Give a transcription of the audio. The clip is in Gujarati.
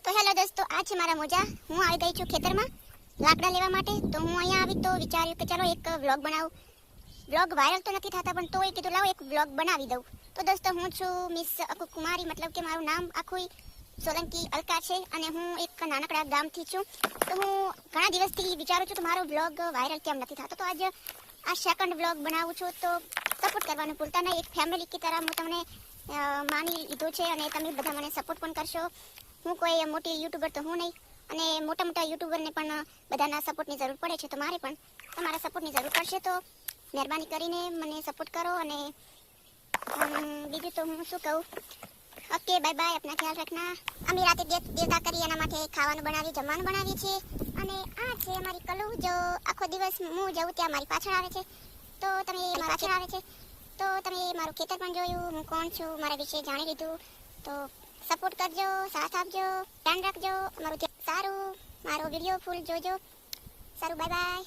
તો હેલો દોસ્તો, આ છે મારા મોજા. હું આવી ગઈ છું ખેતરમાં લાકડા લેવા માટે. તો હું અહીંયા આવી તો વિચાર્યું કે ચલો એક વ્લોગ બનાવું. વ્લોગ વાયરલ તો નથી થતા, પણ તોય કીધું લાવો એક વ્લોગ બનાવી દઉં. તો દોસ્તો, હું છું મિસ અકુ કુમારી, મતલબ કે મારું નામ આખું સોલંકી અલકા છે અને હું એક નાનકડા ગામથી છું. તો હું ઘણા દિવસથી વિચારું છું કે મારો વ્લોગ વાયરલ કેમ નથી થતો. તો આજે આ સેકન્ડ વ્લોગ બનાવું છું. તો સપોર્ટ કરવાનું ભૂલતા નહીં. એક ફેમિલી કી તરહ હું તમને માની લીધું છે અને તમે બધા મને સપોર્ટ પણ કરશો. હું કોઈ મોટી યુટ્યુબર તો હું નહીં, અને મોટા યુટ્યુબરને પણ બધાના સપોર્ટની જરૂર પડે છે. તો મારે પણ તમારા સપોર્ટની જરૂર પડશે. તો મહેરબાની કરીને મને સપોર્ટ કરો. અને બીજું તો હું શું કહું, ઓકે બાય બાય, अपना ख्याल रखना. અમે રાતે દેવતા કરી એના માટે ખાવાનું બનાવી, જમવાનું બનાવીએ છીએ. અને આ છે અમારી કલુ, જો આખો દિવસ હું જઉં ત્યાં મારી પાછળ આવે છે. તો તમે મારા પાછળ આવે છે તો તમે મારું ખેતર પણ જોયું, હું કોણ છું, મારા વિશે જાણી લીધું. તો સપોર્ટ કરજો, સાથ આપજો, ધ્યાન રાખજો. મારું સારું, મારો વિડીયો ફૂલ જોજો. સારું, બાય બાય.